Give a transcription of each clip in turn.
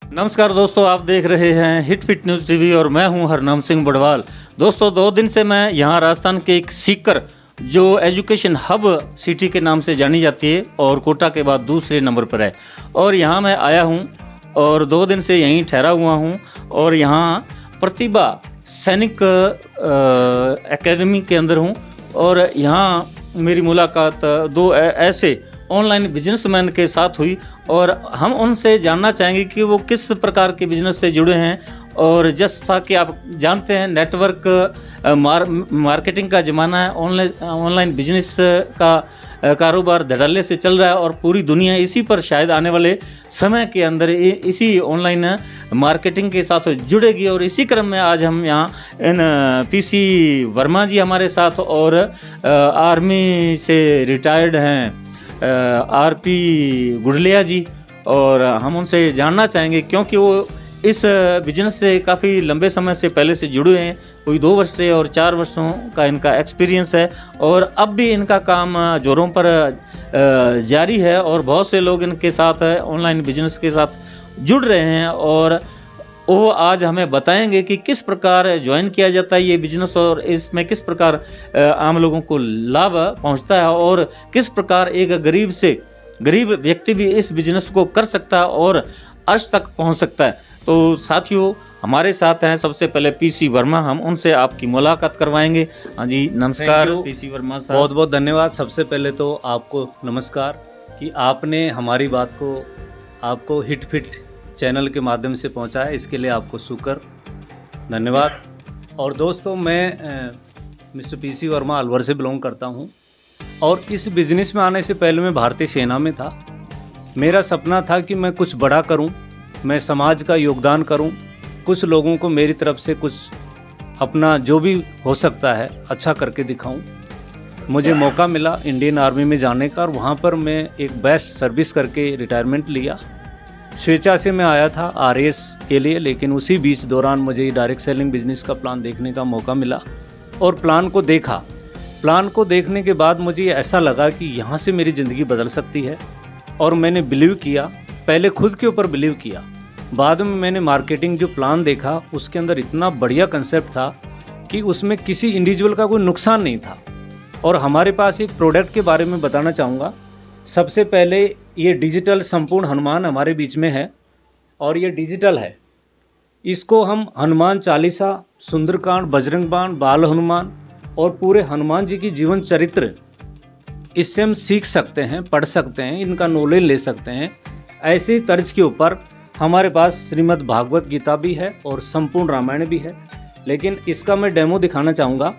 नमस्कार दोस्तों, आप देख रहे हैं हिट फिट न्यूज़ टीवी और मैं हूं हरनाम सिंह बड़वाल। दोस्तों 2 दिन से मैं यहां राजस्थान के एक सीकर जो एजुकेशन हब सिटी के नाम से जानी जाती है और कोटा के बाद दूसरे नंबर पर है, और यहां मैं आया हूं और 2 दिन से यहीं ठहरा हुआ हूं। और यहां प्रतिभा सैनिक एकेडमी के अंदर हूं और यहां मेरी मुलाकात 2 ऐसे ऑनलाइन बिजनेसमैन के साथ हुई और हम उनसे जानना चाहेंगे कि वो किस प्रकार के बिजनेस से जुड़े हैं। और जैसा कि आप जानते हैं, नेटवर्क मार्केटिंग का ज़माना है, ऑनलाइन बिजनेस का कारोबार धड़ल्ले से चल रहा है और पूरी दुनिया इसी पर शायद आने वाले समय के अंदर इसी ऑनलाइन मार्केटिंग के साथ जुड़ेगी। और इसी क्रम में आज हम यहाँ पीसी वर्मा जी हमारे साथ और आर्मी से रिटायर्ड हैं आरपी गुड़लिया जी, और हम उनसे जानना चाहेंगे क्योंकि वो इस बिजनेस से काफ़ी लंबे समय से पहले से जुड़े हैं। कोई 2 वर्ष से और 4 वर्षों का इनका एक्सपीरियंस है और अब भी इनका काम जोरों पर जारी है और बहुत से लोग इनके साथ ऑनलाइन बिजनेस के साथ जुड़ रहे हैं। और वो आज हमें बताएंगे कि किस प्रकार ज्वाइन किया जाता है ये बिजनेस और इसमें किस प्रकार आम लोगों को लाभ पहुंचता है और किस प्रकार एक गरीब व्यक्ति भी इस बिजनेस को कर सकता है और अर्श तक पहुंच सकता है। तो साथियों, हमारे साथ हैं सबसे पहले पीसी वर्मा, हम उनसे आपकी मुलाकात करवाएंगे। हाँ जी, नमस्कार पीसी वर्मा साहब। बहुत बहुत धन्यवाद। सबसे पहले तो आपको नमस्कार कि आपने हमारी बात को आपको हिट फिट चैनल के माध्यम से पहुंचाया, इसके लिए आपको शुक्र, धन्यवाद। और दोस्तों, मैं मिस्टर पीसी वर्मा अलवर से बिलोंग करता हूं और इस बिज़नेस में आने से पहले मैं भारतीय सेना में था। मेरा सपना था कि मैं कुछ बड़ा करूं, मैं समाज का योगदान करूं, कुछ लोगों को मेरी तरफ से कुछ अपना जो भी हो सकता है अच्छा करके दिखाऊं। मुझे मौका मिला इंडियन आर्मी में जाने का और वहाँ पर मैं एक बेस्ट सर्विस करके रिटायरमेंट लिया। स्वेच्छा से मैं आया था आरएएस के लिए, लेकिन उसी बीच दौरान मुझे डायरेक्ट सेलिंग बिजनेस का प्लान देखने का मौका मिला और प्लान को देखा। प्लान को देखने के बाद मुझे ऐसा लगा कि यहाँ से मेरी ज़िंदगी बदल सकती है और मैंने बिलीव किया। पहले खुद के ऊपर बिलीव किया, बाद में मैंने मार्केटिंग जो प्लान देखा उसके अंदर इतना बढ़िया कंसेप्ट था कि उसमें किसी इंडिविजुअल का कोई नुकसान नहीं था। और हमारे पास एक प्रोडक्ट के बारे में बताना चाहूँगा। सबसे पहले ये डिजिटल संपूर्ण हनुमान हमारे बीच में है और ये डिजिटल है। इसको हम हनुमान चालीसा, सुंदरकांड, बजरंग बाण, बाल हनुमान और पूरे हनुमान जी की जीवन चरित्र इससे हम सीख सकते हैं, पढ़ सकते हैं, इनका नॉलेज ले सकते हैं। ऐसे तर्ज के ऊपर हमारे पास श्रीमद् भागवत गीता भी है और संपूर्ण रामायण भी है। लेकिन इसका मैं डेमो दिखाना चाहूँगा।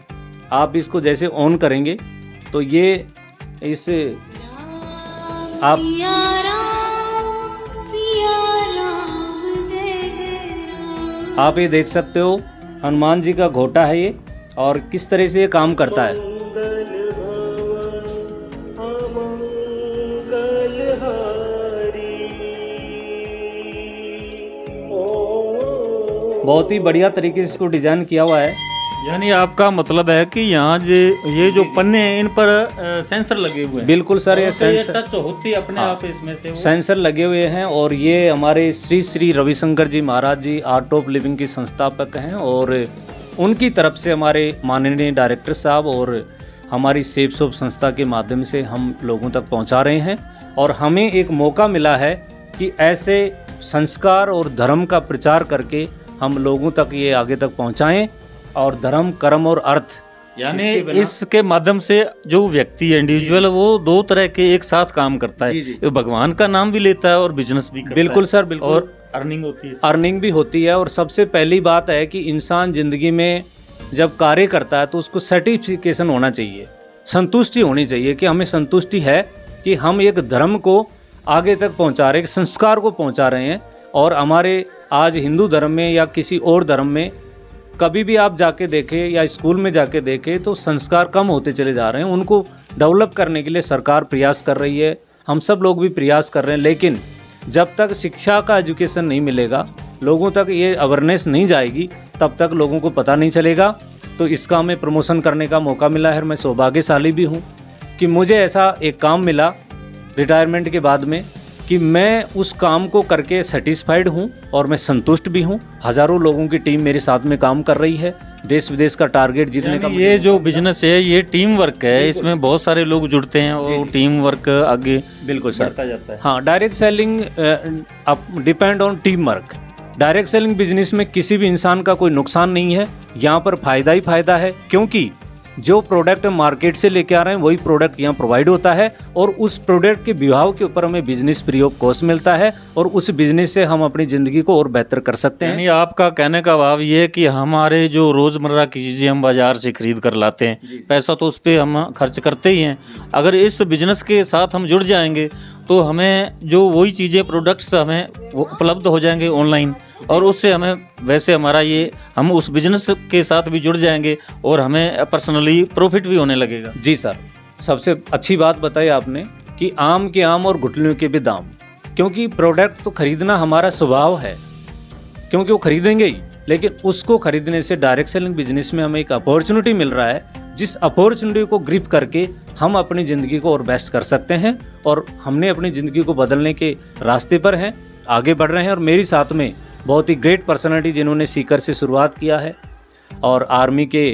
आप इसको जैसे ऑन करेंगे तो ये इस आप ये देख सकते हो हनुमान जी का घोटा है ये, और किस तरह से ये काम करता है। बहुत ही बढ़िया तरीके से इसको डिजाइन किया हुआ है। यानी आपका मतलब है कि यहाँ ये जो पन्ने हैं इन पर सेंसर लगे हुए हैं। बिल्कुल सर, ये सेंसर टच होती है अपने आप इसमें से सेंसर लगे हुए हैं। और ये हमारे श्री रविशंकर जी महाराज जी आर्ट ऑफ लिविंग की संस्थापक हैं और उनकी तरफ से हमारे माननीय डायरेक्टर साहब और हमारी सेफ शॉप संस्था के माध्यम से हम लोगों तक पहुँचा रहे हैं। और हमें एक मौका मिला है कि ऐसे संस्कार और धर्म का प्रचार करके हम लोगों तक ये आगे तक पहुँचाएँ। और धर्म, कर्म और अर्थ, यानी इसके माध्यम से जो व्यक्ति है इंडिविजुअल, वो 2 तरह के एक साथ काम करता है। जी। भगवान का नाम भी लेता है और बिजनेस भी करता है। बिल्कुल सर, बिल्कुल। और अर्निंग होती है, अर्निंग भी होती है। और सबसे पहली बात है कि इंसान जिंदगी में जब कार्य करता है तो उसको सर्टिफिकेशन होना चाहिए, संतुष्टि होनी चाहिए कि हमें संतुष्टि है कि हम एक धर्म को आगे तक पहुंचा रहे हैं, संस्कार को पहुंचा रहे हैं। और हमारे आज हिंदू धर्म में या किसी और धर्म में कभी भी आप जाके देखें या स्कूल में जाके देखें तो संस्कार कम होते चले जा रहे हैं। उनको डेवलप करने के लिए सरकार प्रयास कर रही है, हम सब लोग भी प्रयास कर रहे हैं। लेकिन जब तक शिक्षा का एजुकेशन नहीं मिलेगा, लोगों तक ये अवेयरनेस नहीं जाएगी, तब तक लोगों को पता नहीं चलेगा। तो इसका हमें प्रमोशन करने का मौका मिला है। मैं सौभाग्यशाली भी हूँ कि मुझे ऐसा एक काम मिला रिटायरमेंट के बाद में कि मैं उस काम को करके सेटिस्फाइड हूँ और मैं संतुष्ट भी हूँ। हज़ारों लोगों की टीम मेरे साथ में काम कर रही है, देश विदेश का टारगेट जीतने का। ये जो बिजनेस है ये टीम वर्क है, इसमें बहुत सारे लोग जुड़ते हैं और टीम वर्क आगे बिल्कुल सर बढ़ता जाता है। हाँ, direct selling depend on team work. Direct selling business में किसी भी इंसान का कोई नुकसान नहीं है, यहाँ पर फ़ायदा ही फ़ायदा है, क्योंकि जो प्रोडक्ट मार्केट से लेके आ रहे हैं वही प्रोडक्ट यहाँ प्रोवाइड होता है और उस प्रोडक्ट के विभाव के ऊपर हमें बिजनेस फ्री ऑफ कॉस्ट मिलता है और उस बिजनेस से हम अपनी ज़िंदगी को और बेहतर कर सकते हैं। यानी आपका कहने का भाव ये है कि हमारे जो रोज़मर्रा की चीज़ें हम बाज़ार से खरीद कर लाते हैं, पैसा तो उस पर हम खर्च करते ही हैं, अगर इस बिज़नेस के साथ हम जुड़ जाएंगे तो हमें जो वही चीज़ें प्रोडक्ट्स हमें वो उपलब्ध हो जाएंगे ऑनलाइन, और उससे हमें वैसे हमारा ये हम उस बिज़नेस के साथ भी जुड़ जाएंगे और हमें पर्सनली प्रॉफिट भी होने लगेगा। जी सर, सबसे अच्छी बात बताई आपने कि आम के आम और गुठलियों के भी दाम, क्योंकि प्रोडक्ट तो खरीदना हमारा स्वभाव है, क्योंकि वो खरीदेंगे ही, लेकिन उसको खरीदने से डायरेक्ट सेलिंग बिजनेस में हमें एक अपॉर्चुनिटी मिल रहा है, जिस अपॉर्चुनिटी को ग्रिप करके हम अपनी ज़िंदगी को और बेस्ट कर सकते हैं और हमने अपनी ज़िंदगी को बदलने के रास्ते पर हैं, आगे बढ़ रहे हैं। और मेरी साथ में बहुत ही ग्रेट पर्सनालिटी जिन्होंने सीकर से शुरुआत किया है और आर्मी के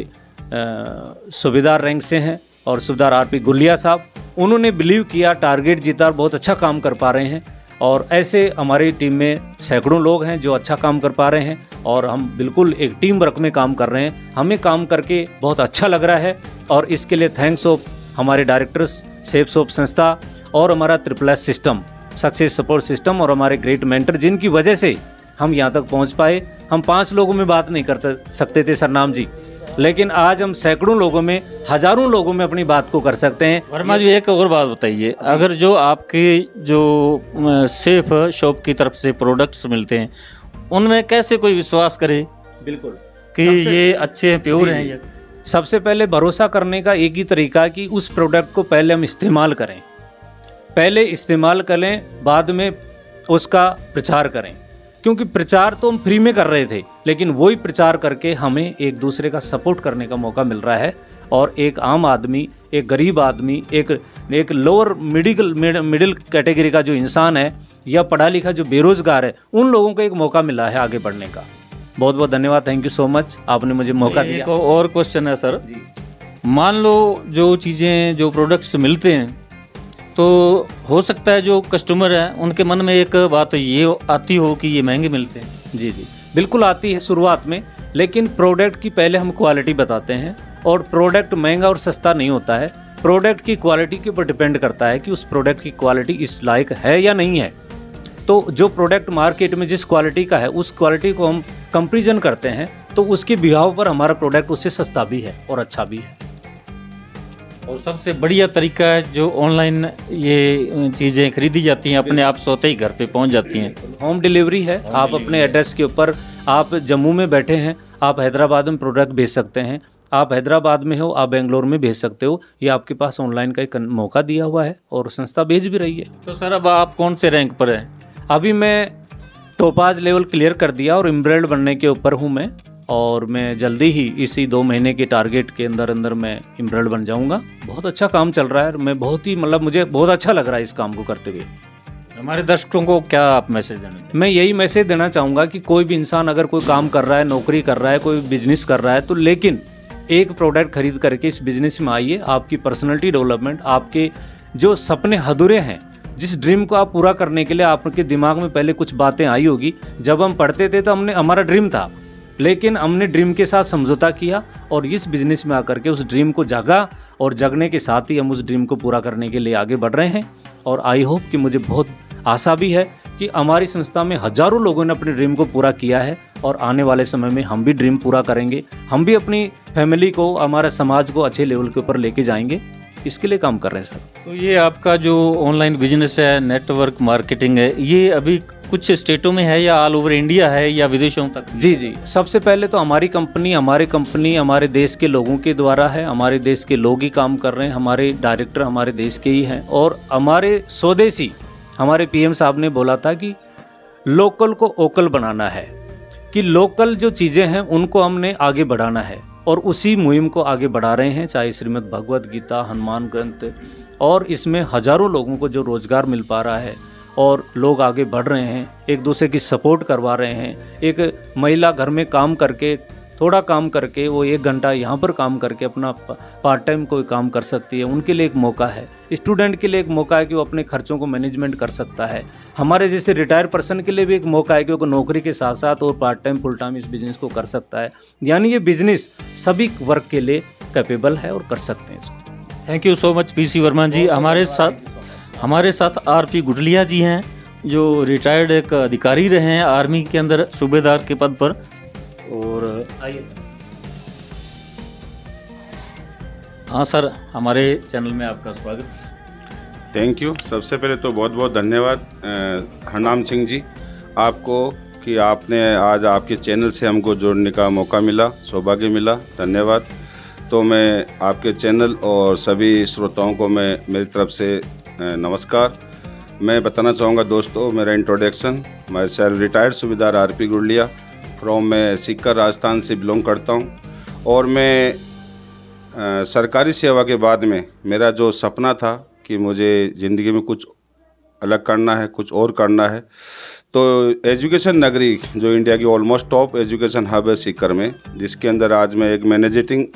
सूबेदार रैंक से हैं और सूबेदार आरपी गुलिया साहब, उन्होंने बिलीव किया, टारगेट जीता और बहुत अच्छा काम कर पा रहे हैं। और ऐसे हमारी टीम में सैकड़ों लोग हैं जो अच्छा काम कर पा रहे हैं और हम बिल्कुल एक टीम वर्क में काम कर रहे हैं। हमें काम करके बहुत अच्छा लग रहा है और इसके लिए थैंक्स ऑफ हमारे डायरेक्टर्स, सेफ्स ऑफ संस्था और हमारा SSS system, success support system और हमारे ग्रेट मेंटर, जिनकी वजह से हम यहाँ तक पहुँच पाए। हम 5 लोगों में बात नहीं कर सकते थे सरनाम जी, लेकिन आज हम सैकड़ों लोगों में, हज़ारों लोगों में अपनी बात को कर सकते हैं। वर्मा जी, एक और बात बताइए, अगर जो आपके जो सेफ शॉप की तरफ से प्रोडक्ट्स मिलते हैं उनमें कैसे कोई विश्वास करे बिल्कुल कि ये अच्छे हैं, प्योर हैं? ये सबसे पहले भरोसा करने का एक ही तरीका कि उस प्रोडक्ट को पहले हम इस्तेमाल करें, पहले इस्तेमाल करें, बाद में उसका प्रचार करें, क्योंकि प्रचार तो हम फ्री में कर रहे थे, लेकिन वही प्रचार करके हमें एक दूसरे का सपोर्ट करने का मौका मिल रहा है। और एक आम आदमी, एक गरीब आदमी, एक लोअर मिडिल कैटेगरी का जो इंसान है या पढ़ा लिखा जो बेरोजगार है, उन लोगों को एक मौका मिला है आगे बढ़ने का। बहुत बहुत धन्यवाद, थैंक यू सो मच, आपने मुझे मौका दिया। एक और क्वेश्चन है सर जी, मान लो जो चीज़ें, जो प्रोडक्ट्स मिलते हैं, तो हो सकता है जो कस्टमर है उनके मन में एक बात ये आती हो कि ये महंगे मिलते हैं। जी जी, बिल्कुल आती है शुरुआत में, लेकिन प्रोडक्ट की पहले हम क्वालिटी बताते हैं और प्रोडक्ट महंगा और सस्ता नहीं होता है, प्रोडक्ट की क्वालिटी के ऊपर डिपेंड करता है कि उस प्रोडक्ट की क्वालिटी इस लायक है या नहीं है। तो जो प्रोडक्ट मार्केट में जिस क्वालिटी का है उस क्वालिटी को हम कंपैरिजन करते हैं, तो उसके बिहाव पर हमारा प्रोडक्ट उससे सस्ता भी है और अच्छा भी है। और सबसे बढ़िया तरीका है जो ऑनलाइन ये चीज़ें खरीदी जाती हैं, अपने आप सोते ही घर पे पहुंच जाती हैं। होम डिलीवरी है, आप अपने एड्रेस के ऊपर, आप जम्मू में बैठे हैं, आप हैदराबाद में प्रोडक्ट भेज सकते हैं, आप हैदराबाद में हो, आप बेंगलोर में भेज सकते हो, ये आपके पास ऑनलाइन का एक मौका दिया हुआ है और संस्था भेज भी रही है। तो सर अब आप कौन से रैंक पर हैं? अभी मैं टोपाज लेवल क्लियर कर दिया और एम्ब्रॉयड बनने के ऊपर हूँ मैं, और मैं जल्दी ही इसी 2 महीने के टारगेट के अंदर मैं एम्ब्रॉयड बन जाऊँगा। बहुत अच्छा काम चल रहा है, मैं बहुत ही मुझे बहुत अच्छा लग रहा है इस काम को करते हुए। हमारे दर्शकों को क्या आप मैसेज देना चाहेंगे? मैं यही मैसेज देना चाहूँगा कि कोई भी इंसान अगर कोई काम कर रहा है, नौकरी कर रहा है, कोई बिजनेस कर रहा है, तो लेकिन एक प्रोडक्ट खरीद करके इस बिजनेस में आइए। आपकी पर्सनैलिटी डेवलपमेंट, आपके जो सपने अधूरे हैं, जिस ड्रीम को आप पूरा करने के लिए आपके दिमाग में पहले कुछ बातें आई होगी। जब हम पढ़ते थे तो हमारा ड्रीम था, लेकिन हमने ड्रीम के साथ समझौता किया और इस बिज़नेस में आकर के उस ड्रीम को जागा और जगने के साथ ही हम उस ड्रीम को पूरा करने के लिए आगे बढ़ रहे हैं। और आई होप कि मुझे बहुत आशा भी है कि हमारी संस्था में हज़ारों लोगों ने अपने ड्रीम को पूरा किया है और आने वाले समय में हम भी ड्रीम पूरा करेंगे। हम भी अपनी फैमिली को, हमारे समाज को अच्छे लेवल के ऊपर लेके जाएंगे, इसके लिए काम कर रहे हैं सर। तो ये आपका जो ऑनलाइन बिजनेस है, नेटवर्क मार्केटिंग है, ये अभी कुछ स्टेटों में है या ऑल ओवर इंडिया है या विदेशों तक? जी जी, सबसे पहले तो हमारी कंपनी हमारे देश के लोगों के द्वारा है, हमारे देश के लोग ही काम कर रहे हैं, हमारे डायरेक्टर हमारे देश के ही हैं। और हमारे स्वदेशी, हमारे पीएम साहब ने बोला था कि लोकल को ओकल बनाना है, कि लोकल जो चीज़ें हैं उनको हमने आगे बढ़ाना है और उसी मुहिम को आगे बढ़ा रहे हैं। चाहे श्रीमद् भगवद गीता, हनुमान ग्रंथ, और इसमें हज़ारों लोगों को जो रोज़गार मिल पा रहा है और लोग आगे बढ़ रहे हैं, एक दूसरे की सपोर्ट करवा रहे हैं। एक महिला घर में काम करके, थोड़ा काम करके, वो 1 घंटा यहाँ पर काम करके अपना पार्ट टाइम कोई काम कर सकती है, उनके लिए एक मौका है। स्टूडेंट के लिए एक मौका है कि वो अपने खर्चों को मैनेजमेंट कर सकता है। हमारे जैसे रिटायर पर्सन के लिए भी एक मौका है कि वो नौकरी के साथ साथ और पार्ट टाइम फुल टाइम इस बिज़नेस को कर सकता है। यानी ये बिज़नेस सभी वर्ग के लिए कैपेबल है और कर सकते हैं इसको। Thank you so much PC Verma ji. हमारे साथ आरपी गुडलिया जी हैं, जो रिटायर्ड एक अधिकारी रहे हैं आर्मी के अंदर सूबेदार के पद पर। और आइए सर। हाँ सर, हमारे चैनल में आपका स्वागत। Thank you. सबसे पहले तो बहुत बहुत धन्यवाद हरनाम सिंह जी आपको कि आपने आज आपके चैनल से हमको जोड़ने का मौका मिला, सौभाग्य मिला। धन्यवाद। तो मैं आपके चैनल और सभी श्रोताओं को मैं मेरी तरफ से नमस्कार। मैं बताना चाहूँगा दोस्तों, मेरा इंट्रोडक्शन, मैं सेल्फ रिटायर्ड सूबेदार आरपी गुडलिया फ्रॉम मैं सीकर राजस्थान से बिलोंग करता हूँ। और मैं सरकारी सेवा के बाद में मेरा जो सपना था कि मुझे ज़िंदगी में कुछ अलग करना है, कुछ और करना है, तो एजुकेशन नगरी जो इंडिया की ऑलमोस्ट टॉप एजुकेशन हब है सीकर में, जिसके अंदर आज मैं एक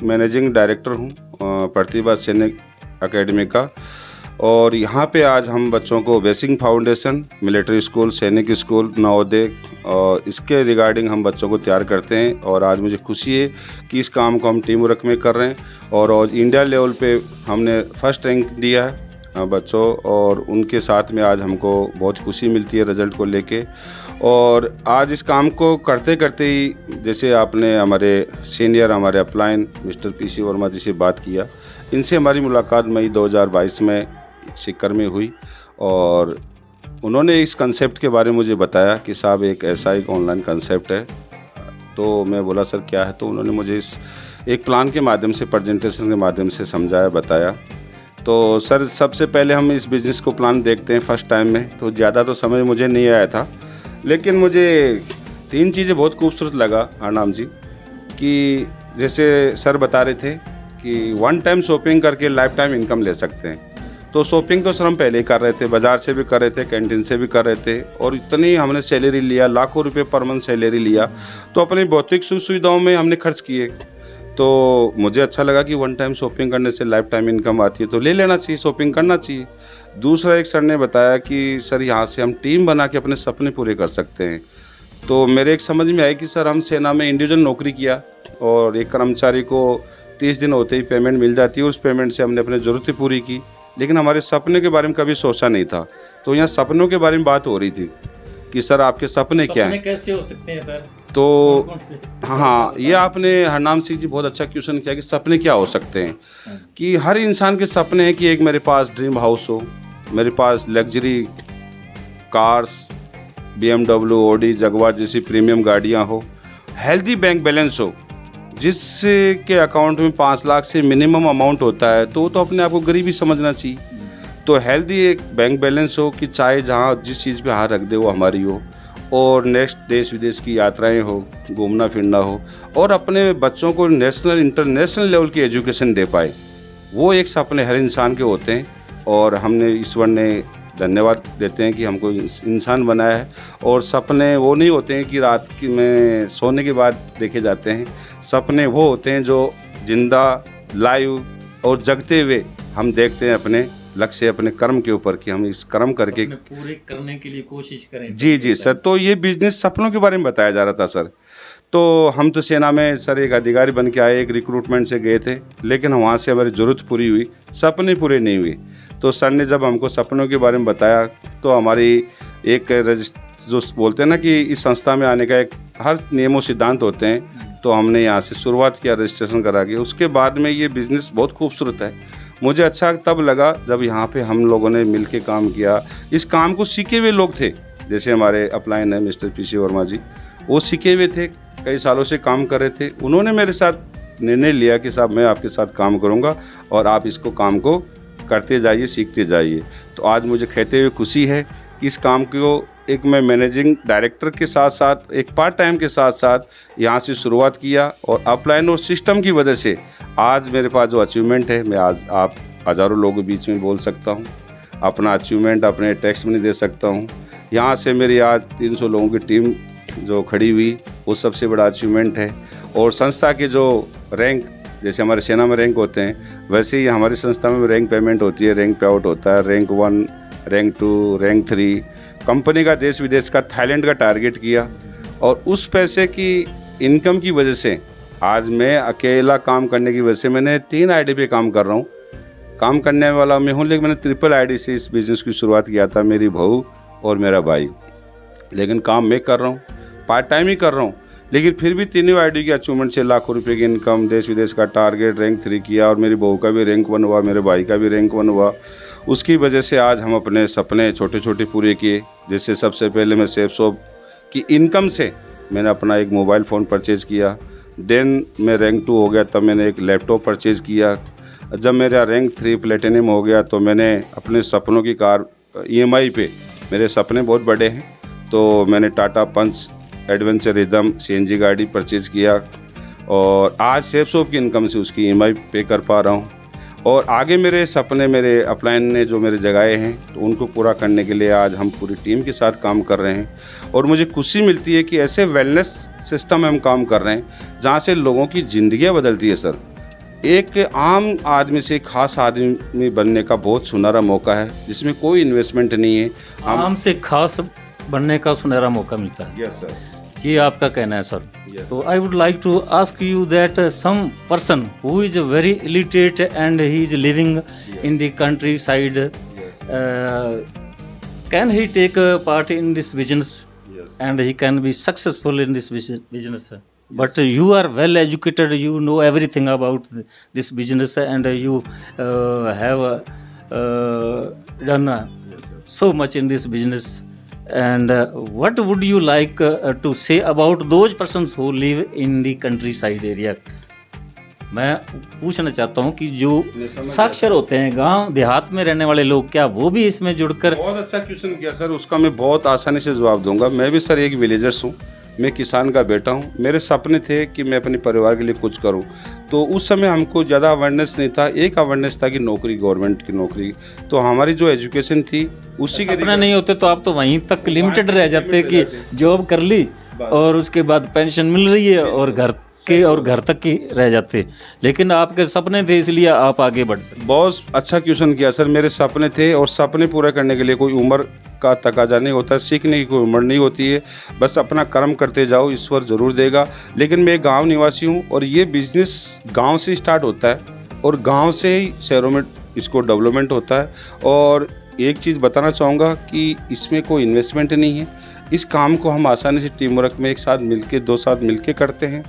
मैनेजिंग डायरेक्टर हूँ प्रतिभा सैनिक एकेडमी का। और यहाँ पे आज हम बच्चों को बेसिक फाउंडेशन, मिलिट्री स्कूल, सैनिक स्कूल, नवोदय और इसके रिगार्डिंग हम बच्चों को तैयार करते हैं। और आज मुझे खुशी है कि इस काम को हम टीम वर्क में कर रहे हैं और इंडिया लेवल पे हमने फर्स्ट रैंक दिया है बच्चों, और उनके साथ में आज हमको बहुत खुशी मिलती है रिज़ल्ट को लेके। और आज इस काम को करते करते ही, जैसे आपने हमारे सीनियर, हमारे अपलाइन मिस्टर पीसी वर्मा जी से बात किया, इनसे हमारी मुलाकात मई 2022 में सीकर में हुई और उन्होंने इस कंसेप्ट के बारे में मुझे बताया कि साहब एक ऐसा एक ऑनलाइन कंसेप्ट है। तो मैं बोला सर क्या है, तो उन्होंने मुझे इस एक प्लान के माध्यम से, प्रेजेंटेशन के माध्यम से समझाया, बताया। तो सर सबसे पहले हम इस बिज़नेस को प्लान देखते हैं फर्स्ट टाइम में, तो ज़्यादा तो समझ मुझे नहीं आया था, लेकिन मुझे 3 चीज़ें बहुत खूबसूरत लगा हरनाम जी। कि जैसे सर बता रहे थे कि 1 टाइम शॉपिंग करके लाइफ टाइम इनकम ले सकते हैं। तो शॉपिंग तो सर हम पहले ही कर रहे थे, बाज़ार से भी कर रहे थे, कैंटीन से भी कर रहे थे, और इतनी हमने सैलरी लिया, लाखों रुपए पर मंथ सैलरी लिया, तो अपनी भौतिक सुख सुविधाओं में हमने खर्च किए। तो मुझे अच्छा लगा कि 1 टाइम शॉपिंग करने से लाइफ टाइम इनकम आती है, तो ले लेना चाहिए, शॉपिंग करना चाहिए। दूसरा, एक सर ने बताया कि सर यहाँ से हम टीम बना के अपने सपने पूरे कर सकते हैं। तो मेरे एक समझ में आया कि सर हम सेना में इंडिविजुअल नौकरी किया और एक कर्मचारी को 30 दिन होते ही पेमेंट मिल जाती है, उस पेमेंट से हमने अपनी ज़रूरतें पूरी की, लेकिन हमारे सपने के बारे में कभी सोचा नहीं था। तो यहाँ सपनों के बारे में बात हो रही थी कि सर आपके सपने क्या हैं, कैसे हो सकते हैं सर? तो हाँ, ये आपने हरनाम सिंह जी बहुत अच्छा क्वेश्चन किया कि सपने क्या हो सकते हैं। कि हर इंसान के सपने हैं कि एक मेरे पास ड्रीम हाउस हो, मेरे पास luxury cars, BMW, Audi, Jaguar जैसी प्रीमियम गाड़ियाँ हो, हेल्दी बैंक बैलेंस हो, जिसके अकाउंट में 5 लाख से मिनिमम अमाउंट होता है, तो अपने आप को गरीबी समझना चाहिए। तो हेल्दी एक बैंक बैलेंस हो कि चाहे जहाँ जिस चीज़ पे हाथ रख दे वो हमारी हो, और नेक्स्ट देश विदेश की यात्राएं हो, घूमना फिरना हो, और अपने बच्चों को नेशनल इंटरनेशनल लेवल की एजुकेशन दे पाए, वो एक सपने हर इंसान के होते हैं। और हमने ईश्वर ने धन्यवाद देते हैं कि हमको इंसान बनाया है। और सपने वो नहीं होते हैं कि रात की में सोने के बाद देखे जाते हैं, सपने वो होते हैं जो जिंदा, लाइव और जगते हुए हम देखते हैं अपने लक्ष्य, अपने कर्म के ऊपर, कि हम इस कर्म करके पूरे करने के लिए कोशिश करें। जी सर। तो ये बिजनेस सपनों के बारे में बताया जा रहा था सर। तो हम तो सेना में सर एक अधिकारी बन के आए, एक रिक्रूटमेंट से गए थे, लेकिन वहाँ से हमारी ज़रूरत पूरी हुई, सपने पूरे नहीं हुए। तो सर ने जब हमको सपनों के बारे में बताया, तो हमारी एक जो बोलते हैं ना कि इस संस्था में आने का एक हर नियमों सिद्धांत होते हैं, तो हमने यहाँ से शुरुआत किया रजिस्ट्रेशन करा के। उसके बाद में ये बिज़नेस बहुत खूबसूरत है। मुझे अच्छा तब लगा जब यहाँ पे हम लोगों ने मिल के काम किया। इस काम को सीखे हुए लोग थे, जैसे हमारे अपलाइन है मिस्टर पीसी वर्मा जी, वो सीखे हुए थे, कई सालों से काम कर रहे थे। उन्होंने मेरे साथ निर्णय लिया कि साहब मैं आपके साथ काम करूँगा और आप इसको काम को करते जाइए, सीखते जाइए। तो आज मुझे कहते हुए खुशी है कि इस काम को एक मैं मैनेजिंग डायरेक्टर के साथ साथ एक पार्ट टाइम के साथ साथ यहाँ से शुरुआत किया, और अपलाइन और सिस्टम की वजह से आज मेरे पास जो अचीवमेंट है, मैं आज आप हज़ारों लोगों के बीच में बोल सकता हूँ। अपना अचीवमेंट अपने टेक्स्ट में नहीं दे सकता हूँ। यहाँ से मेरी आज 300 लोगों की टीम जो खड़ी हुई वो सबसे बड़ा अचीवमेंट है। और संस्था के जो रैंक, जैसे हमारे सेना में रैंक होते हैं, वैसे ही हमारी संस्था में रैंक पेमेंट होती है, रैंक पे आउट होता है, रैंक 1, रैंक 2, रैंक 3। कंपनी का देश विदेश का, थाईलैंड का टारगेट किया और उस पैसे की इनकम की वजह से आज मैं अकेला काम करने की वजह से मैंने 3 आईडी पे काम कर रहा हूँ। काम करने वाला मैं हूँ, लेकिन मैंने ट्रिपल आईडी से इस बिज़नेस की शुरुआत किया था, मेरी बहू और मेरा भाई। लेकिन काम मैं कर रहा हूँ, पार्ट टाइम ही कर रहा हूँ, लेकिन फिर भी तीनों आईडी की अचीवमेंट से लाखों रुपए की इनकम, देश विदेश का टारगेट, रैंक 3 किया और मेरी बहू का भी रैंक 1 हुआ, मेरे भाई का भी रैंक 1 हुआ। उसकी वजह से आज हम अपने सपने छोटे छोटे पूरे किए। जैसे सबसे पहले मैं सेफ शॉप की इनकम से मैंने अपना एक मोबाइल फ़ोन परचेज़ किया। देन मैं रैंक 2 हो गया तब मैंने एक लैपटॉप परचेज़ किया। जब मेरा रैंक 3 प्लेटिनम हो गया तो मैंने अपने सपनों की कार EMI पे, मेरे सपने बहुत बड़े हैं, तो मैंने टाटा पंच एडवेंचर रिदम CNG गाड़ी परचेज़ किया और आज सेफ शॉप की इनकम से उसकी EMI पे कर पा रहा हूँ। और आगे मेरे सपने मेरे अपलाइन ने जो मेरे जगाए हैं तो उनको पूरा करने के लिए आज हम पूरी टीम के साथ काम कर रहे हैं। और मुझे खुशी मिलती है कि ऐसे वेलनेस सिस्टम में हम काम कर रहे हैं जहाँ से लोगों की ज़िंदगियाँ बदलती है सर। एक आम आदमी से खास आदमी बनने का बहुत सुनहरा मौका है, जिसमें कोई इन्वेस्टमेंट नहीं है। आम से खास बनने का सुनहरा मौका मिलता है। यस सर, ये आपका कहना है सर। Yes. तो I would like to ask you that some person who is very illiterate and he is living in the countryside, can he take part in this business and he can be successful in this business? But you are well educated, you know everything about this business, and you have done so much in this business. And what would you like to say about those persons who live in the countryside area? मैं पूछना चाहता हूँ कि जो साक्षर होते हैं, गांव देहात में रहने वाले लोग, क्या वो भी इसमें जुड़कर? बहुत अच्छा क्वेश्चन किया सर, उसका मैं बहुत आसानी से जवाब दूंगा। मैं भी सर एक विलेजर्स हूँ, मैं किसान का बेटा हूँ। मेरे सपने थे कि मैं अपने परिवार के लिए कुछ करूँ, तो उस समय हमको ज़्यादा अवेयरनेस नहीं था। एक अवेयरनेस था कि नौकरी, गवर्नमेंट की नौकरी, तो हमारी जो एजुकेशन थी उसी के सपना नहीं होते तो आप तो वहीं तक लिमिटेड रह जाते कि जॉब कर ली और उसके बाद पेंशन मिल रही है और घर तक ही रह जाते। लेकिन आपके सपने थे इसलिए आप आगे बढ़ सकते। बहुत अच्छा क्वेश्चन किया सर। मेरे सपने थे और सपने पूरे करने के लिए कोई उम्र का तकाजा नहीं होता, सीखने की कोई उम्र नहीं होती है, बस अपना कर्म करते जाओ, ईश्वर ज़रूर देगा। लेकिन मैं एक गाँव निवासी हूँ और ये बिजनेस गाँव से स्टार्ट होता है और गाँव से ही शहरों में इसको डेवलपमेंट होता है। और एक चीज़ बताना चाहूँगा कि इसमें कोई इन्वेस्टमेंट नहीं है। इस काम को हम आसानी से टीम वर्क में एक साथ मिलके, 2 साथ मिलके करते हैं।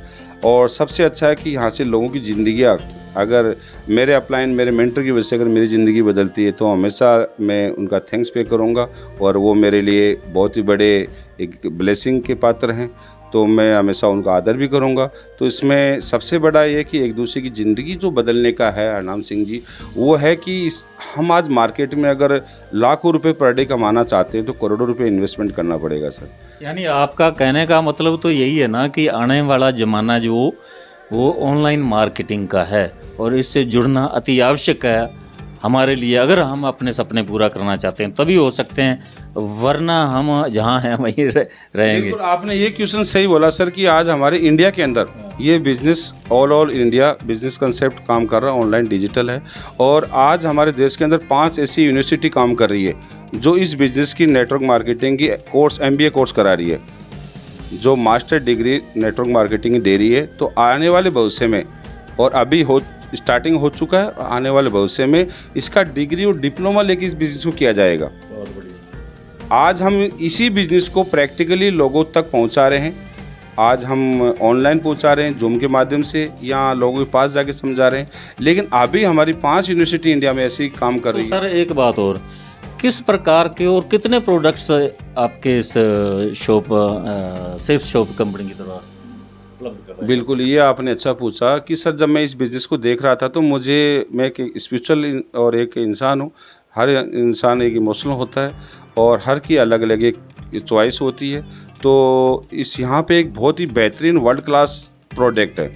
और सबसे अच्छा है कि यहाँ से लोगों की ज़िंदगियाँ, अगर मेरे अपलाइन, मेरे मेंटर की वजह से अगर मेरी ज़िंदगी बदलती है तो हमेशा मैं उनका थैंक्स पे करूँगा और वो मेरे लिए बहुत ही बड़े एक ब्लेसिंग के पात्र हैं, तो मैं हमेशा उनका आदर भी करूँगा। तो इसमें सबसे बड़ा ये कि एक दूसरे की ज़िंदगी जो बदलने का है हरनाम सिंह जी, वो है कि हम आज मार्केट में अगर लाखों रुपए पर डे कमाना चाहते हैं तो करोड़ों रुपए इन्वेस्टमेंट करना पड़ेगा सर। यानी आपका कहने का मतलब तो यही है ना कि आने वाला ज़माना जो वो ऑनलाइन मार्केटिंग का है और इससे जुड़ना अति आवश्यक है हमारे लिए। अगर हम अपने सपने पूरा करना चाहते हैं तभी हो सकते हैं, वरना हम जहाँ हैं वहीं रहेंगे। बिल्कुल, आपने ये क्वेश्चन सही बोला सर कि आज हमारे इंडिया के अंदर ये business all India business concept काम कर रहा है, ऑनलाइन डिजिटल है। और आज हमारे देश के अंदर 5 ऐसी यूनिवर्सिटी काम कर रही है जो इस बिजनेस की नेटवर्क मार्केटिंग की कोर्स, MBA कोर्स करा रही है, जो मास्टर डिग्री नेटवर्क मार्केटिंग दे रही है। तो आने वाले भविष्य में, और अभी स्टार्टिंग हो चुका है, आने वाले भविष्य में इसका डिग्री और डिप्लोमा लेके इस बिजनेस को किया जाएगा। आज हम इसी बिजनेस को प्रैक्टिकली लोगों तक पहुंचा रहे हैं। आज हम ऑनलाइन पहुंचा रहे हैं जूम के माध्यम से, या लोगों के पास जाके समझा रहे हैं। लेकिन अभी हमारी 5 यूनिवर्सिटी इंडिया में ऐसी काम कर रही है। सर एक बात और, किस प्रकार के और कितने प्रोडक्ट्स आपके इस शॉप, सेफ शॉप कंपनी की तरफ उपलब्ध कर रहे हैं? बिल्कुल, ये आपने अच्छा पूछा कि सर जब मैं इस बिज़नेस को देख रहा था तो मैं एक स्पिरिचुअल और एक इंसान हूँ। हर इंसान एक इमोशनल होता है और हर की अलग अलग एक चॉइस होती है। तो इस यहाँ पे एक बहुत ही बेहतरीन वर्ल्ड क्लास प्रोडक्ट है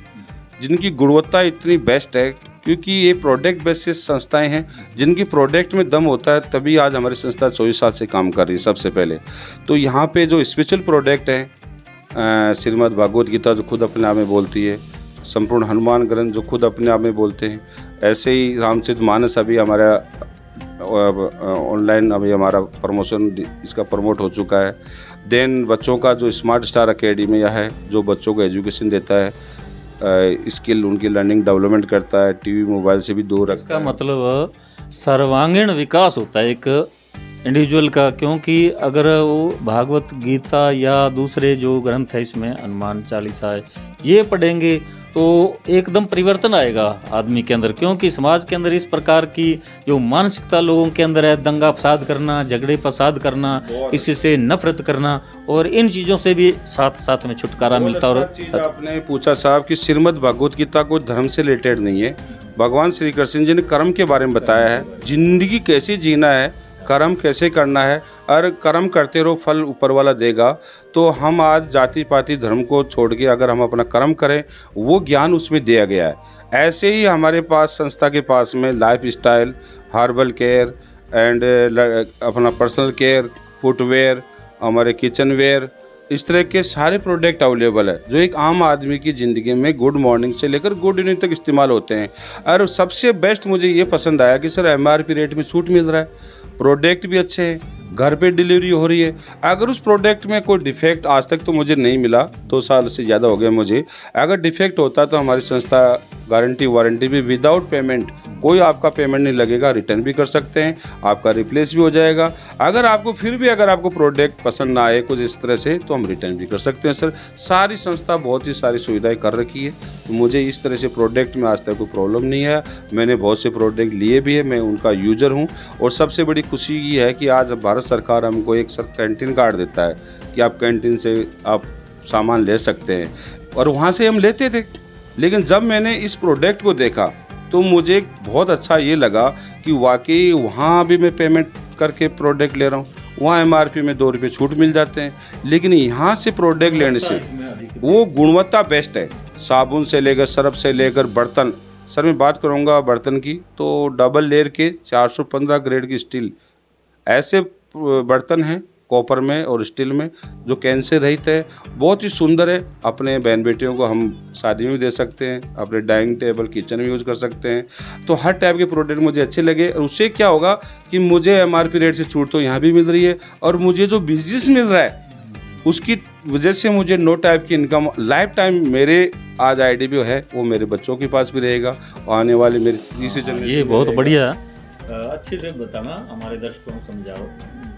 जिनकी गुणवत्ता इतनी बेस्ट है क्योंकि ये प्रोडक्ट बेसिस संस्थाएं हैं, जिनकी प्रोडक्ट में दम होता है, तभी आज हमारी संस्था 24 साल से काम कर रही है। सबसे पहले तो यहाँ पे जो स्पिरिचुअल प्रोडक्ट हैं, श्रीमद् भागवत गीता जो खुद अपने आप में बोलती है, संपूर्ण हनुमान ग्रंथ जो खुद अपने आप में बोलते हैं, ऐसे ही रामचरितमानस अभी हमारा ऑनलाइन अभी हमारा प्रमोशन इसका प्रमोट हो चुका है। देन बच्चों का जो स्मार्ट स्टार अकेडमी है, जो बच्चों को एजुकेशन देता है, स्किल उनकी लर्निंग डेवलपमेंट करता है, टीवी मोबाइल से भी दूर रखता इसका है। मतलब सर्वांगीण विकास होता है एक इंडिविजुअल का, क्योंकि अगर वो भागवत गीता या दूसरे जो ग्रंथ है इसमें हनुमान चालीसा है ये पढ़ेंगे तो एकदम परिवर्तन आएगा आदमी के अंदर, क्योंकि समाज के अंदर इस प्रकार की जो मानसिकता लोगों के अंदर है, दंगा फसाद करना, झगड़े फसाद करना, किसी से नफरत करना, और इन चीज़ों से भी साथ साथ में छुटकारा मिलता। और चीज़ आपने पूछा साहब कि श्रीमद् भागवत गीता को धर्म से रिलेटेड नहीं है, भगवान श्री कृष्ण जी ने कर्म के बारे में बताया है, जिंदगी कैसे जीना है, कर्म कैसे करना है, और कर्म करते रहो फल ऊपर वाला देगा। तो हम आज जाति पाति धर्म को छोड़ के अगर हम अपना कर्म करें, वो ज्ञान उसमें दिया गया है। ऐसे ही हमारे पास संस्था के पास में life style, herbal care and अपना पर्सनल केयर, फुटवेयर, हमारे किचन वेयर, इस तरह के सारे प्रोडक्ट अवेलेबल है जो एक आम आदमी की ज़िंदगी में गुड मॉर्निंग से लेकर गुड इवनिंग तक इस्तेमाल होते हैं। और सबसे बेस्ट मुझे ये पसंद आया कि सर MRP रेट में छूट मिल रहा है, प्रोडक्ट भी अच्छे हैं, घर पे डिलीवरी हो रही है। अगर उस प्रोडक्ट में कोई डिफेक्ट, आज तक तो मुझे नहीं मिला, 2 साल से ज़्यादा हो गया मुझे, अगर डिफेक्ट होता तो हमारी संस्था गारंटी वारंटी भी विदाउट पेमेंट, कोई आपका पेमेंट नहीं लगेगा, रिटर्न भी कर सकते हैं, आपका रिप्लेस भी हो जाएगा। अगर आपको फिर भी अगर आपको प्रोडक्ट पसंद ना आए कुछ इस तरह से, तो हम रिटर्न भी कर सकते हैं। सर सारी संस्था बहुत ही सारी सुविधाएं कर रखी है, तो मुझे इस तरह से प्रोडक्ट में आज तक कोई प्रॉब्लम नहीं है। मैंने बहुत से प्रोडक्ट लिए भी है, मैं उनका यूज़र हूँ। और सबसे बड़ी खुशी ये है कि आज भारत सरकार हमको एक कैंटीन कार्ड देता है कि आप कैंटीन से आप सामान ले सकते हैं, और वहाँ से हम लेते थे। लेकिन जब मैंने इस प्रोडक्ट को देखा तो मुझे बहुत अच्छा ये लगा कि वाकई वहाँ भी मैं पेमेंट करके प्रोडक्ट ले रहा हूँ, वहाँ MRP में 2 रुपये छूट मिल जाते हैं, लेकिन यहाँ से प्रोडक्ट लेने से वो गुणवत्ता बेस्ट है। साबुन से लेकर, सर्फ से लेकर, बर्तन, सर मैं बात करूँगा बर्तन की तो डबल लेयर के 415 ग्रेड की स्टील, ऐसे बर्तन हैं कॉपर में और स्टील में जो कैंसर रहित है, बहुत ही सुंदर है। अपने बहन बेटियों को हम शादी में भी दे सकते हैं, अपने डाइनिंग टेबल किचन में यूज़ कर सकते हैं। तो हर टाइप के प्रोडक्ट मुझे अच्छे लगे, और उससे क्या होगा कि मुझे MRP रेट से छूट तो यहाँ भी मिल रही है, और मुझे जो बिजनेस मिल रहा है उसकी वजह से मुझे नो टाइप की इनकम लाइफ टाइम मेरे आज IDB है, वो मेरे बच्चों के पास भी रहेगा, आने वाले मेरी तीसरी जनरेशन। ये बहुत बढ़िया, अच्छे से बताना हमारे दर्शकों को समझाओ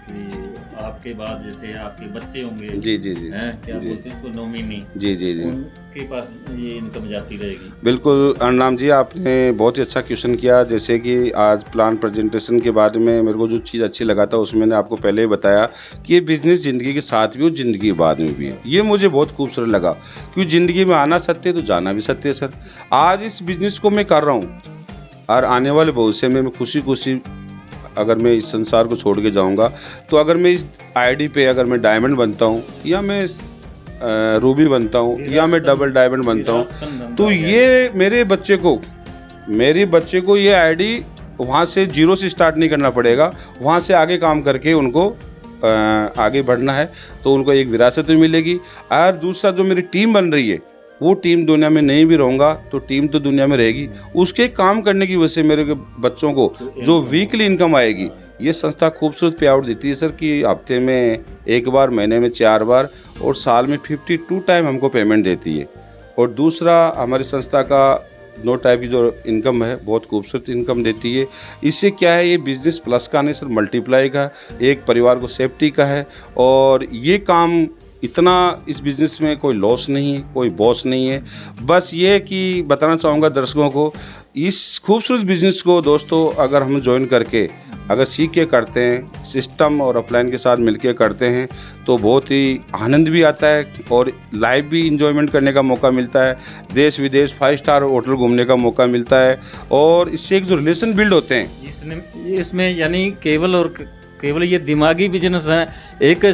कि आपके बाद जैसे आपके बच्चे होंगे, जी जी जी, हैं क्या बोलते हैं उसको, नॉमिनी, जी जी जी, उनके पास ये इनकम जाती रहेगी। बिल्कुल अर्नाम जी, आपने बहुत ही अच्छा क्वेश्चन किया। जैसे कि आज प्लान प्रेजेंटेशन के बारे में मेरे को जो चीज़ अच्छी लगा था उसमें मैंने आपको पहले ही बताया कि ये बिजनेस ज़िंदगी के साथ भी और ज़िंदगी के बाद में भी है। ये मुझे बहुत खूबसूरत लगा, क्योंकि ज़िंदगी में आना सत्य तो जाना भी सत्य है। सर आज इस बिज़नेस को मैं कर रहा हूँ, और आने वाले भविष्य में मैं खुशी खुशी अगर मैं इस संसार को छोड़ के जाऊंगा, तो अगर मैं इस ID पे अगर मैं डायमंड बनता हूँ, या मैं रूबी बनता हूँ, या मैं डबल डायमंड बनता हूँ, तो ये मेरे बच्चे को ये ID वहाँ से 0 से स्टार्ट नहीं करना पड़ेगा, वहाँ से आगे काम करके उनको आगे बढ़ना है, तो उनको एक विरासत भी मिलेगी। और दूसरा जो मेरी टीम बन रही है, वो टीम दुनिया में नहीं भी रहूँगा तो टीम तो दुनिया में रहेगी, उसके काम करने की वजह से मेरे बच्चों को जो वीकली इनकम आएगी, ये संस्था खूबसूरत पे आउट देती है सर कि हफ्ते में 1 बार, महीने में 4 बार, और साल में 52 टाइम हमको पेमेंट देती है। और दूसरा हमारी संस्था का नो टाइप की जो इनकम है, बहुत खूबसूरत इनकम देती है। इससे क्या है, ये बिज़नेस प्लस का नहीं सर, मल्टीप्लाई का, एक परिवार को सेफ्टी का है। और ये काम इतना, इस बिज़नेस में कोई लॉस नहीं है, कोई बॉस नहीं है। बस ये कि बताना चाहूँगा दर्शकों को, इस खूबसूरत बिज़नेस को दोस्तों अगर हम ज्वाइन करके अगर सीख के करते हैं, सिस्टम और अपलाइन के साथ मिलके करते हैं, तो बहुत ही आनंद भी आता है, और लाइफ भी इंजॉयमेंट करने का मौका मिलता है, देश विदेश 5 स्टार होटल घूमने का मौका मिलता है, और इससे एक जो रिलेशन बिल्ड होते हैं। इसमें यानी केवल ये दिमागी बिजनेस है, एक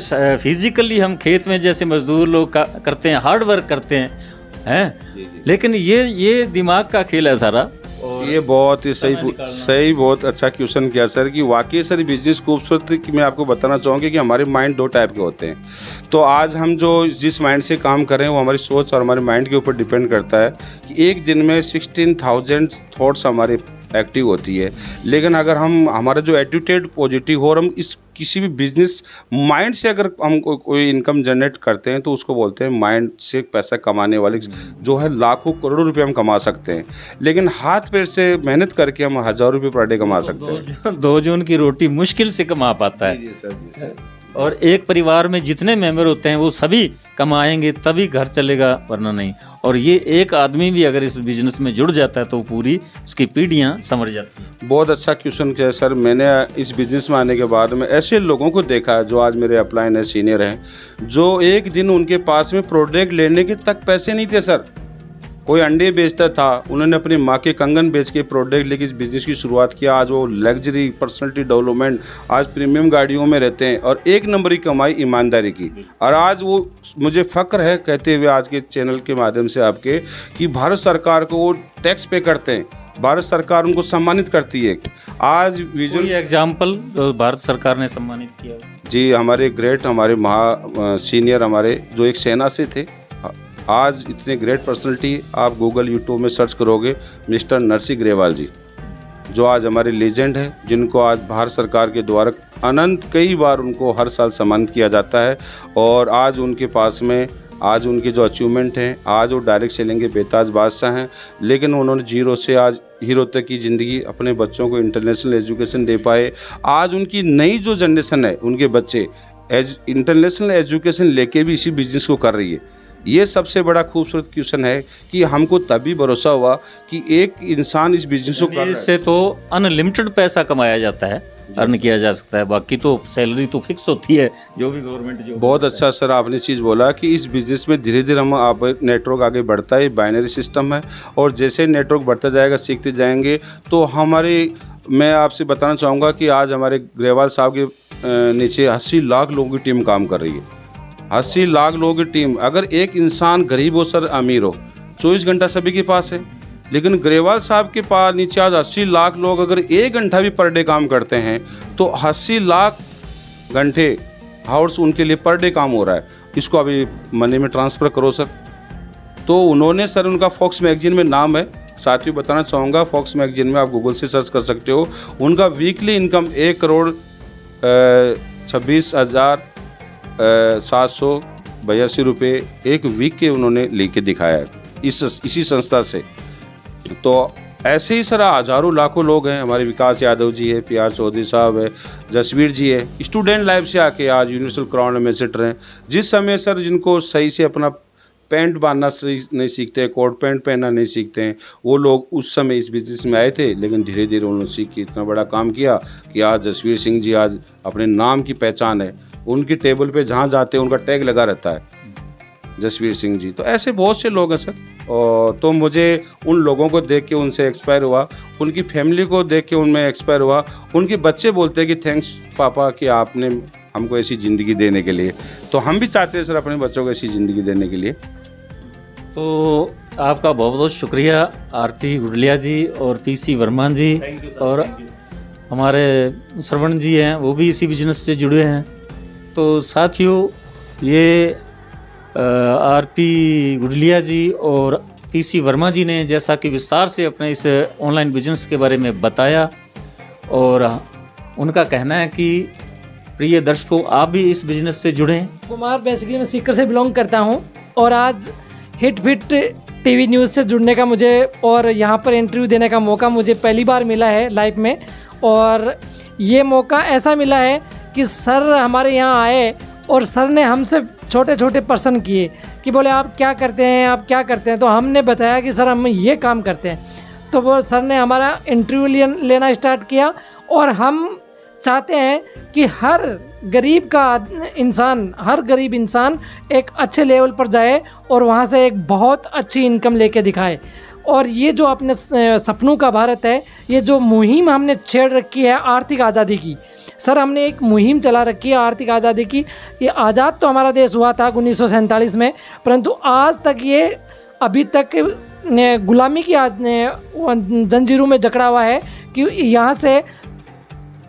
फिजिकली हम खेत में जैसे मजदूर लोग करते हैं, हार्ड वर्क करते हैं, लेकिन ये दिमाग का खेल है सारा। और ये बहुत ही सही बहुत अच्छा क्वेश्चन किया सर कि वाकई सर बिजनेस खूबसूरत है कि मैं आपको बताना चाहूँगी कि हमारे माइंड दो टाइप के होते हैं। तो आज हम जो जिस माइंड से काम कर रहे हैं वो हमारी सोच और हमारे माइंड के ऊपर डिपेंड करता है कि एक दिन में 16,000 थॉट्स हमारे एक्टिव होती है। लेकिन अगर हमारा जो एटीट्यूड पॉजिटिव हो और हम इस किसी भी बिजनेस माइंड से अगर हम कोई इनकम जनरेट करते हैं तो उसको बोलते हैं माइंड से पैसा कमाने वाले, जो है लाखों करोड़ों रुपए हम कमा सकते हैं। लेकिन हाथ पैर से मेहनत करके हम 1,000 रुपये पर डे कमा सकते हैं। 2 जून की रोटी मुश्किल से कमा पाता है। जी सर। और एक परिवार में जितने मेंबर होते हैं वो सभी कमाएंगे तभी घर चलेगा, वरना नहीं। और ये एक आदमी भी अगर इस बिजनेस में जुड़ जाता है तो पूरी उसकी पीढ़ियां संवर जाती हैं। बहुत अच्छा क्वेश्चन किया सर। मैंने इस बिज़नेस में आने के बाद में ऐसे लोगों को देखा है जो आज मेरे अपलाइन है, सीनियर हैं, जो एक दिन उनके पास में प्रोडक्ट लेने के तक पैसे नहीं थे सर। कोई अंडे बेचता था, उन्होंने अपनी माँ के कंगन बेच के प्रोडक्ट लेके इस बिज़नेस की शुरुआत किया। आज वो लग्जरी, पर्सनैलिटी डेवलपमेंट, आज प्रीमियम गाड़ियों में रहते हैं और एक नंबर की कमाई ईमानदारी की। और आज वो मुझे फ़ख्र है कहते हुए आज के चैनल के माध्यम से आपके कि भारत सरकार को वो टैक्स पे करते हैं, भारत सरकार उनको सम्मानित करती है। आज विजुअल एग्जाम्पल भारत सरकार ने सम्मानित किया जी, हमारे ग्रेट, हमारे सीनियर, हमारे जो एक सेना से थे, आज इतने ग्रेट पर्सनैलिटी आप गूगल यूट्यूब में सर्च करोगे, मिस्टर नरसिंह ग्रेवाल जी, जो आज हमारे लेजेंड है, जिनको आज भारत सरकार के द्वारा अनंत कई बार उनको हर साल सम्मानित किया जाता है। और आज उनके पास में आज उनके जो अचीवमेंट हैं, आज वो डायरेक्ट सेलिंग के बेताज बादशाह हैं। लेकिन उन्होंने जीरो से आज हीरो तक की ज़िंदगी, अपने बच्चों को इंटरनेशनल एजुकेशन दे पाए। आज उनकी नई जो जनरेशन है, उनके बच्चे इंटरनेशनल एजुकेशन लेके भी इसी बिजनेस को कर रही है। ये सबसे बड़ा खूबसूरत क्वेश्चन है कि हमको तभी भरोसा हुआ कि एक इंसान इस बिजनेस को कर रहा है। इससे तो अनलिमिटेड पैसा कमाया जाता है, अर्न किया जा सकता है। बाकी तो सैलरी तो फिक्स होती है जो भी गवर्नमेंट जो। बहुत अच्छा सर आपने चीज़ बोला कि इस बिज़नेस में धीरे धीरे हम आप नेटवर्क आगे बढ़ता है, बाइनरी सिस्टम है और जैसे नेटवर्क बढ़ता जाएगा, सीखते जाएंगे तो मैं आपसे बताना चाहूँगा कि आज हमारे ग्रेवाल साहब के नीचे 80 लाख लोगों की टीम काम कर रही है। 80 लाख लोगों की टीम। अगर एक इंसान गरीब हो सर, अमीर हो, 24 घंटा सभी के पास है, लेकिन ग्रेवाल साहब के पास नीचे आज 80 लाख लोग अगर 1 घंटा भी पर डे काम करते हैं तो 80 लाख घंटे हावर्स उनके लिए पर डे काम हो रहा है। इसको अभी मनी में ट्रांसफ़र करो सर। तो उन्होंने सर, उनका फॉक्स मैगजीन में नाम है, साथियों बताना चाहूँगा, फॉक्स मैगजीन में आप गूगल से सर्च कर सकते हो। उनका वीकली इनकम 1,26,782 रुपये एक वीक के उन्होंने लेके दिखाया है इसी संस्था से। तो ऐसे ही सर हज़ारों लाखों लोग हैं। हमारे विकास यादव जी है, PR चौधरी साहब है, जसवीर जी है, स्टूडेंट लाइफ से आके आज यूनिवर्सल क्राउन एम्बेसडर हैं। जिस समय सर जिनको सही से अपना पैंट बांधना नहीं सीखते, कोट पैंट पहनना नहीं सीखते हैं, वो लोग उस समय इस बिज़नेस में आए थे, लेकिन धीरे धीरे उन्होंने सीख के इतना बड़ा काम किया कि आज जसवीर सिंह जी आज अपने नाम की पहचान है। उनकी टेबल पे जहाँ जाते हैं उनका टैग लगा रहता है, जसवीर सिंह जी। तो ऐसे बहुत से लोग हैं सर। और तो मुझे उन लोगों को देख के उनसे एक्सपायर हुआ, उनकी फैमिली को देख के उनमें एक्सपायर हुआ। उनके बच्चे बोलते हैं कि थैंक्स पापा कि आपने हमको ऐसी ज़िंदगी देने के लिए। तो हम भी चाहते हैं सर अपने बच्चों को ऐसी ज़िंदगी देने के लिए। तो आपका बहुत बहुत शुक्रिया RP गुडलिया जी और PC वर्मा जी, और हमारे श्रवण जी हैं, वो भी इसी बिजनेस से जुड़े हैं। तो साथियों, ये RP गुडलिया जी और PC वर्मा जी ने जैसा कि विस्तार से अपने इस ऑनलाइन बिजनेस के बारे में बताया, और उनका कहना है कि प्रिय दर्शकों, आप भी इस बिजनेस से जुड़ें। कुमार, बेसिकली मैं सीकर से बिलोंग करता हूं और आज हिट फिट TV न्यूज़ से जुड़ने का मुझे और यहां पर इंटरव्यू देने का मौका मुझे पहली बार मिला है लाइफ में। और ये मौका ऐसा मिला है कि सर हमारे यहाँ आए और सर ने हमसे छोटे छोटे प्रश्न किए कि बोले आप क्या करते हैं, आप क्या करते हैं। तो हमने बताया कि सर हम ये काम करते हैं। तो वो सर ने हमारा इंटरव्यू लेना स्टार्ट किया। और हम चाहते हैं कि हर गरीब इंसान एक अच्छे लेवल पर जाए और वहाँ से एक बहुत अच्छी इनकम लेके दिखाए। और ये जो अपने सपनों का भारत है, ये जो मुहिम हमने छेड़ रखी है आर्थिक आज़ादी की, सर हमने एक मुहिम चला रखी है आर्थिक आज़ादी की। ये आज़ाद तो हमारा देश हुआ था 1947 में, परंतु आज तक ये अभी तक गुलामी की जंजीरों में जकड़ा हुआ है कि यहाँ से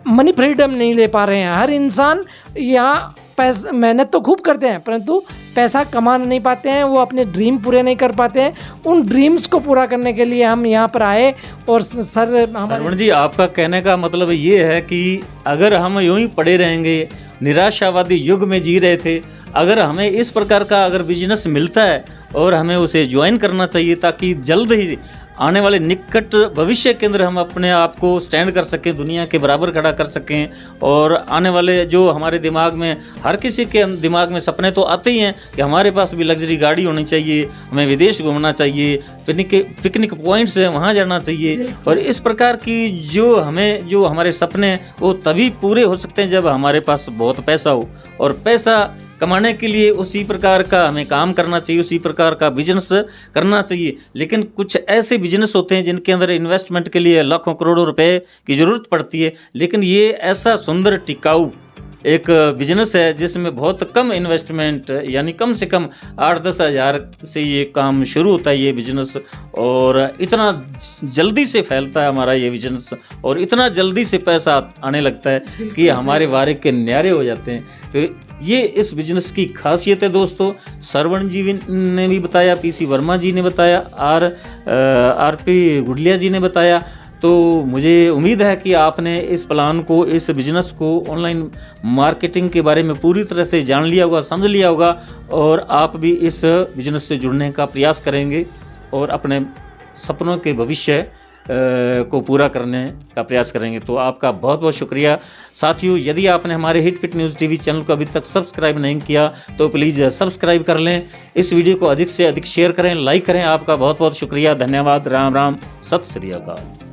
मनी फ्रीडम नहीं ले पा रहे हैं। हर इंसान यहाँ पैसा मेहनत तो खूब करते हैं परंतु पैसा कमा नहीं पाते हैं, वो अपने ड्रीम पूरे नहीं कर पाते हैं। उन ड्रीम्स को पूरा करने के लिए हम यहाँ पर आए। और सर श्रवण जी, आपका कहने का मतलब ये है कि अगर हम यूं ही पड़े रहेंगे, निराशावादी युग में जी रहे थे, अगर हमें इस प्रकार का अगर बिजनेस मिलता है और हमें उसे ज्वाइन करना चाहिए ताकि जल्द ही आने वाले निकट भविष्य के अंदर हम अपने आप को स्टैंड कर सकें, दुनिया के बराबर खड़ा कर सकें। और आने वाले जो हमारे दिमाग में, हर किसी के दिमाग में सपने तो आते ही हैं कि हमारे पास भी लग्जरी गाड़ी होनी चाहिए, हमें विदेश घूमना चाहिए, पिकनिक पॉइंट्स हैं वहाँ जाना चाहिए। और इस प्रकार की जो हमारे सपने हैं वो तभी पूरे हो सकते हैं जब हमारे पास बहुत पैसा हो। और पैसा कमाने के लिए उसी प्रकार का हमें काम करना चाहिए, उसी प्रकार का बिजनेस करना चाहिए। लेकिन कुछ ऐसे बिजनेस होते हैं जिनके अंदर इन्वेस्टमेंट के लिए लाखों करोड़ों रुपए की ज़रूरत पड़ती है, लेकिन ये ऐसा सुंदर टिकाऊ एक बिजनेस है जिसमें बहुत कम इन्वेस्टमेंट, यानी कम से कम 8-10 हज़ार से ये काम शुरू होता है ये बिजनेस। और इतना जल्दी से फैलता है हमारा ये बिजनेस और इतना जल्दी से पैसा आने लगता है कि हमारे वारे के न्यारे हो जाते हैं। तो ये इस बिजनेस की खासियत है दोस्तों। श्रवण जी ने भी बताया, पीसी वर्मा जी ने बताया, आरपी गुडलिया जी ने बताया। तो मुझे उम्मीद है कि आपने इस प्लान को, इस बिज़नेस को, ऑनलाइन मार्केटिंग के बारे में पूरी तरह से जान लिया होगा, समझ लिया होगा और आप भी इस बिज़नेस से जुड़ने का प्रयास करेंगे और अपने सपनों के भविष्य को पूरा करने का प्रयास करेंगे। तो आपका बहुत बहुत शुक्रिया। साथियों, यदि आपने हमारे hit fit news TV channel को अभी तक सब्सक्राइब नहीं किया तो प्लीज़ सब्सक्राइब कर लें। इस वीडियो को अधिक से अधिक शेयर करें, लाइक करें। आपका बहुत बहुत शुक्रिया, धन्यवाद। राम राम, सत श्री अकाल।